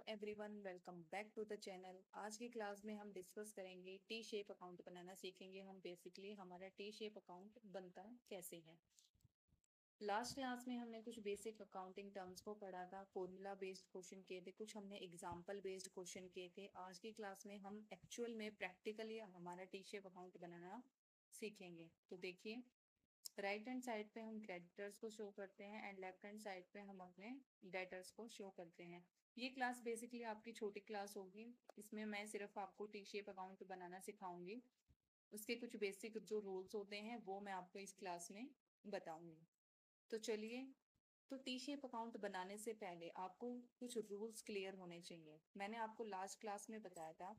Everyone, welcome back to the channel. आज की class में हम डिस्कस करेंगे टी शेप अकाउंट बनाना सीखेंगे। हम बेसिकली हमारा टी शेप अकाउंट बनता कैसे है। लास्ट क्लास में हमने कुछ बेसिक अकाउंटिंग टर्म्स को पढ़ा था, फॉर्मूला बेस्ड क्वेश्चन किए थे, कुछ हमने एग्जांपल बेस्ड क्वेश्चन किए थे। आज की क्लास में हम एक्चुअल में प्रैक्टिकली हमारा टी शेप अकाउंट बनाना सीखेंगे। तो देखिए, राइट हैंड साइड पे हम क्रेडिटर्स को शो करते हैं एंड लेफ्ट हैंड साइड पे हम अपने डेटर्स को शो करते हैं। ये क्लास बेसिकली आपकी छोटी क्लास होगी। इसमें मैं सिर्फ आपको टी शेप अकाउंट बनाना सिखाऊंगी। उसके कुछ बेसिक जो रूल्स होते हैं वो मैं आपको इस क्लास में बताऊंगी। तो चलिए, तो टी शेप अकाउंट बनाने से पहले आपको कुछ रूल्स क्लियर होने चाहिए। मैंने आपको लास्ट क्लास में बताया था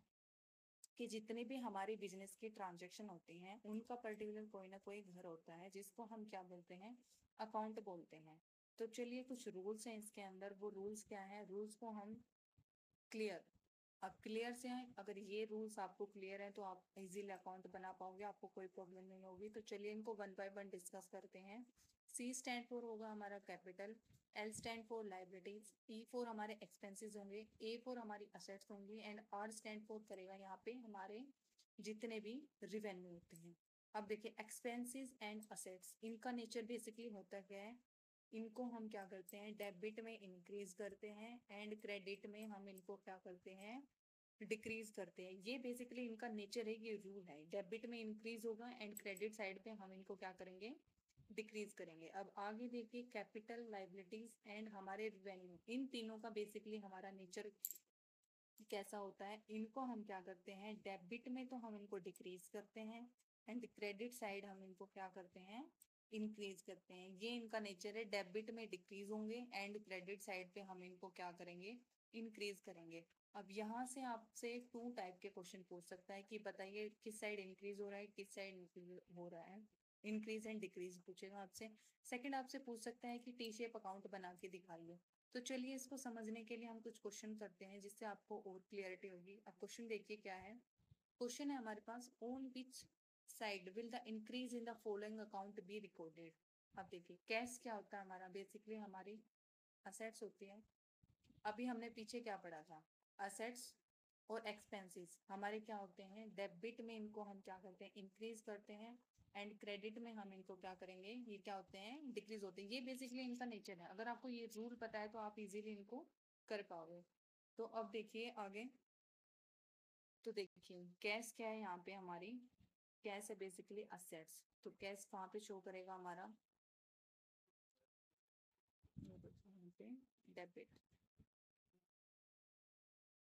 कि जितने भी हमारे बिजनेस के ट्रांजैक्शन होते हैं उनका पर्टिकुलर कोई ना कोई घर होता है जिसको हम क्या बोलते हैं, अकाउंट बोलते हैं। तो चलिए, कुछ रूल्स हैं इसके अंदर। वो रूल्स क्या है, रूल्स को हम क्लियर, अब क्लियर से हैं। अगर ये रूल्स आपको क्लियर है तो आप इजीली अकाउंट बना पाओगे, आपको कोई प्रॉब्लम नहीं होगी। तो चलिए इनको वन बाय वन डिस्कस करते हैं। सी स्टैंड फॉर होगा हमारा capital, L stand for liabilities, E for हमारे एक्सपेंसेस होंगे, ए फॉर हमारी असेट्स होंगी एंड आर स्टैंड फॉर करेगा यहाँ पे हमारे जितने भी रिवेन्यू होते हैं। अब देखिए, एक्सपेंसेस एंड असेट्स, इनका नेचर बेसिकली होता क्या है, इनको हम क्या करते हैं, डेबिट में इंक्रीज करते हैं एंड क्रेडिट में हम इनको क्या करते हैं, डिक्रीज करते हैं। ये बेसिकली इनका नेचर है, ये रूल है। डेबिट में इंक्रीज होगा एंड क्रेडिट साइड पे हम इनको क्या करेंगे, डिक्रीज करेंगे। अब आगे देखिए, कैपिटल, लाइबिलिटीज एंड हमारे रेवेन्यू, इन तीनों का बेसिकली हमारा नेचर कैसा होता है। इनको हम क्या करते हैं, डेबिट में तो हम इनको डिक्रीज करते हैं एंड क्रेडिट साइड हम इनको क्या करते हैं, इंक्रीज करते हैं। ये इनका नेचर है, डेबिट में डिक्रीज होंगे एंड क्रेडिट साइड पे हम इनको क्या करेंगे, इंक्रीज करेंगे। अब यहाँ से आपसे टू टाइप के क्वेश्चन पूछ सकता है कि बताइए किस साइड इंक्रीज हो रहा है, किस साइड इंक्रीज हो रहा है। इंक्रीज एंड डिक्रीज पूछेगा आपसे। सेकंड आपसे पूछ सकता है कि टी शेप अकाउंट बना के दिखाइए। तो चलिए, इसको समझने के लिए हम कुछ क्वेश्चन करते हैं जिससे आपको और क्लियरिटी होगी। अब क्वेश्चन देखिए क्या है। क्वेश्चन है हमारे पास, on which side will the increase in the following account be recorded. अब देखिए, कैश क्या होता है हमारा, बेसिकली हमारी असेट्स होती है। अभी हमने पीछे क्या पढ़ा था, असेट्स और एक्सपेंसेस हमारे क्या होते हैं, डेबिट में इनको हम क्या करते हैं, इंक्रीज करते हैं एंड क्रेडिट में हम इनको क्या करेंगे, ये क्या होते हैं, डिक्रीज होते हैं। ये बेसिकली इनका नेचर है। अगर आपको ये रूल पता है तो आप इजीली इनको कर पाओगे। तो अब देखिए आगे। तो देखिए, कैश क्या है यहाँ पे हमारी, कैश है बेसिकली असेट्स। तो कैश कहाँ पे शो करेगा हमारा, डेबिट।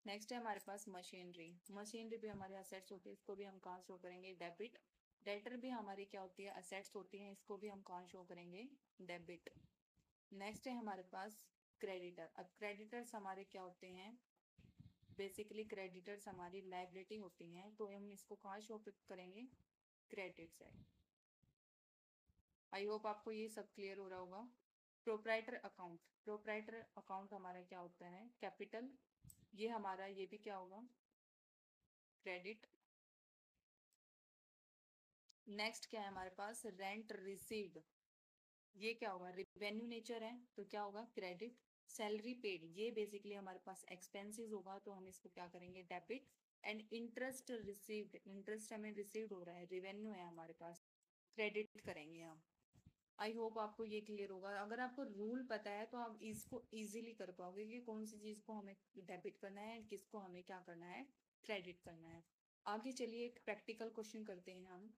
नेक्स्ट है हमारे पास मशीनरी। मशीनरी भी हमारे असेट्स होती है, इसको भी हम कहाँ शो करेंगे, डेबिट। डेटर भी हमारी क्या होती है, असेट्स होती हैं, इसको भी हम कहाँ शो करेंगे, डेबिट। नेक्स्ट है हमारे पास क्रेडिटर। अब क्रेडिटर्स हमारे क्या होते हैं, बेसिकली क्रेडिटर्स हमारी लाइबिलिटी होती हैं, तो हम इसको कहाँ शो करेंगे, क्रेडिट साइड। आई होप आपको ये सब क्लियर हो रहा होगा। प्रोप्राइटर अकाउंट, प्रोप्राइटर अकाउंट हमारा क्या होता है, कैपिटल। ये हमारा, ये भी क्या होगा, क्रेडिट। नेक्स्ट क्या है हमारे पास, रेंट रिसीव्ड। ये क्या होगा, रिवेन्यू नेचर है, तो क्या होगा, क्रेडिट। सैलरी पेड, ये बेसिकली हमारे पास एक्सपेंसेस होगा, तो हम इसको क्या करेंगे, debit. And interest received, interest हमें रिसीव्ड हो रहा है, रिवेन्यू है हमारे पास, क्रेडिट करेंगे हम। आई होप आपको ये क्लियर होगा। अगर आपको रूल पता है तो आप इसको इजीली कर पाओगे कि कौन सी चीज को हमें डेबिट करना है, किसको हमें क्या करना है, क्रेडिट करना है। आगे चलिए, एक प्रैक्टिकल क्वेश्चन करते हैं हम।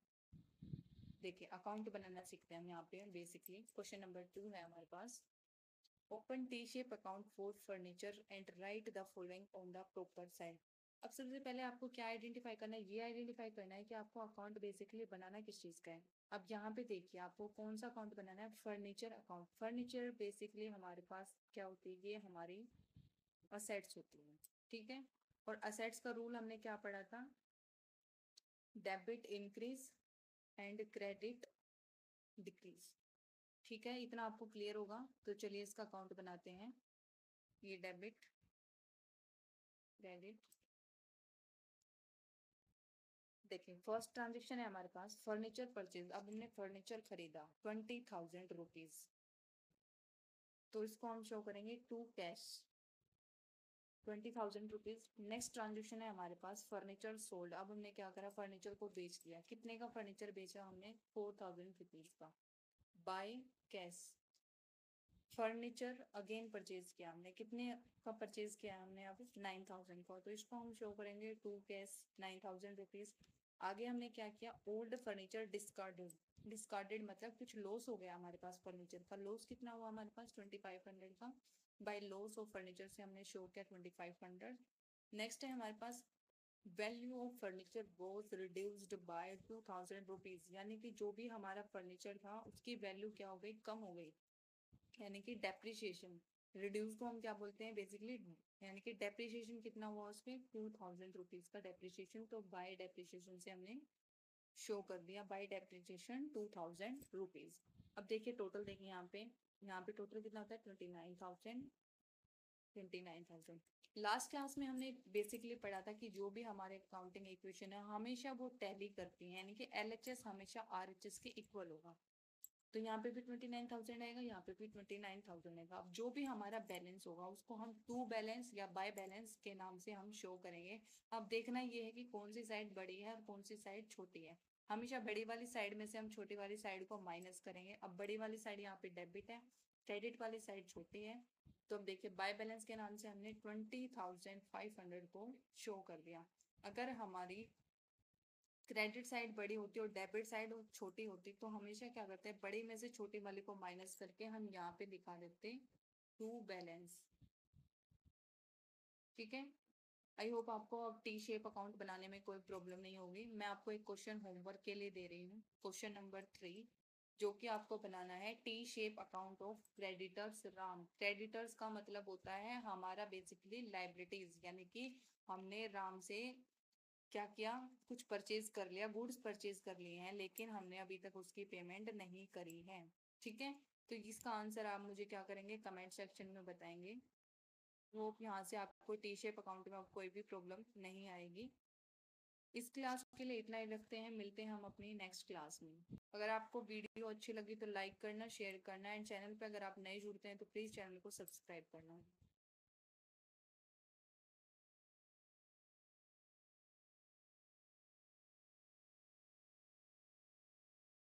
देखिए, अकाउंट बनाना सीखते हैं हम यहाँ पे। बेसिकली क्वेश्चन नंबर 2 है हमारे पास, open T shape account for furniture and write the following on the proper side. अब सबसे पहले आपको क्या आइडेंटिफाई करना है, ये आइडेंटिफाई करना है कि आपको अकाउंट बेसिकली बनाना किस चीज का है। अब यहाँ पे देखिए, आपको कौन सा अकाउंट बनाना है, फर्नीचर अकाउंट। फर्नीचर बेसिकली हमारे पास क्या होती है, ये हमारी असेट्स होती है, ठीक है। और असेट्स का रूल हमने क्या पढ़ा था, debit increase and credit decrease. ठीक है, इतना आपको क्लियर होगा। तो चलिए इसका अकाउंट बनाते हैं। ये डेबिट, क्रेडिट। देखिए, फर्स्ट ट्रांजेक्शन है हमारे पास, फर्नीचर परचेज। अब हमने फर्नीचर खरीदा 20,000 रुपीज, तो इसको हम शो करेंगे to cash, 20,000 rupees. Next transaction है हमारे पास फर्नीचर सोल्ड। अब हमने क्या करा, फर्नीचर को बेच दिया। कितने का फर्नीचर बेचा हमने, 4,000 रुपीज का। By cash furniture again purchase किया हमने। कितने का परचेज किया हमने, अब 9,000 का। तो इसको हम शो करेंगे टू कैश 9,000 रुपीज। आगे हमने क्या किया, ओल्ड फर्नीचर डिस्कार्डेड। डिस्कार्डेड मतलब कुछ लॉस हो गया हमारे पास फर्नीचर का। लॉस कितना हुआ हमारे पास, 2,500 का। बाय लॉस ऑफ फर्नीचर से हमने शो किया 2,500। नेक्स्ट है हमारे पास value of furniture was reduced by 2,000 rupees. यानी कि जो भी हमारा फर्नीचर था उसकी वैल्यू क्या हो गई, कम हो गई, यानी कि डेप्रिसिएशन। रिड्यूस को हम क्या बोलते हैं बेसिकली, यानी कि डेप्रिसिएशन कितना हुआ उसमें, 2,000 रुपीज का डेप्रिसिएशन। तो बाय डेप्रिसिएशन से हमने शो कर दिया, बाय डेप्रिसिएशन 2,000 रुपीज। अब देखिए टोटल, देखिए यहाँ पे टोटल कितना होता है, 29,000। 29,000। लास्ट क्लास में हमने बेसिकली पढ़ा था कि जो भी हमारे अकाउंटिंग इक्वेशन है हमेशा वो टैली करती है, यानी कि एलएचएस हमेशा आरएचएस के इक्वल होगा। तो यहाँ पे भी 29,000 आएगा, यहाँ पे भी 29,000 आएगा। अब जो भी हमारा बैलेंस होगा उसको हम टू बैलेंस या बाय बैलेंस के नाम से हम शो करेंगे। अब देखना ये है कि कौन सी साइड बड़ी है और कौन सी साइड छोटी है। हमेशा बड़ी वाली साइड में से हम छोटी वाली साइड को माइनस करेंगे। अब बड़ी वाली साइड यहाँ पे डेबिट है, क्रेडिट वाली साइड छोटी है। तो अब देखिए बाय बैलेंस के नाम से हमने 20,500 को शो कर दिया। अगर हमारी क्रेडिट साइड बड़ी होती और डेबिट साइड छोटी होती तो हमेशा क्या करते हैं, बड़ी में से छोटी वाली को माइनस करके हम यहाँ पे दिखा देते टू बैलेंस। ठीक है, आई होप आपको अब टी शेप अकाउंट बनाने में कोई प्रॉब्लम नहीं होगी। मैं आपको एक क्वेश्चन होमवर्क के लिए दे रही हूँ, क्वेश्चन नंबर 3, जो कि आपको बनाना है T shape account of creditors Ram. Creditors का मतलब होता है हमारा बेसिकली लाइबिलिटीज, यानी कि हमने राम से क्या किया, कुछ परचेज कर लिया, गुड्स परचेज कर लिए हैं, लेकिन हमने अभी तक उसकी पेमेंट नहीं करी है। ठीक है, तो इसका आंसर आप मुझे क्या करेंगे, कमेंट सेक्शन में बताएंगे। वो यहाँ से आपको टी शेप अकाउंट में कोई भी प्रॉब्लम नहीं आएगी। इस क्लास के लिए इतना ही रखते हैं, मिलते हैं हम अपनी नेक्स्ट क्लास में। अगर आपको वीडियो अच्छी लगी तो लाइक करना, शेयर करना, एंड चैनल पे अगर आप नए जुड़ते हैं तो प्लीज़ चैनल को सब्सक्राइब करना।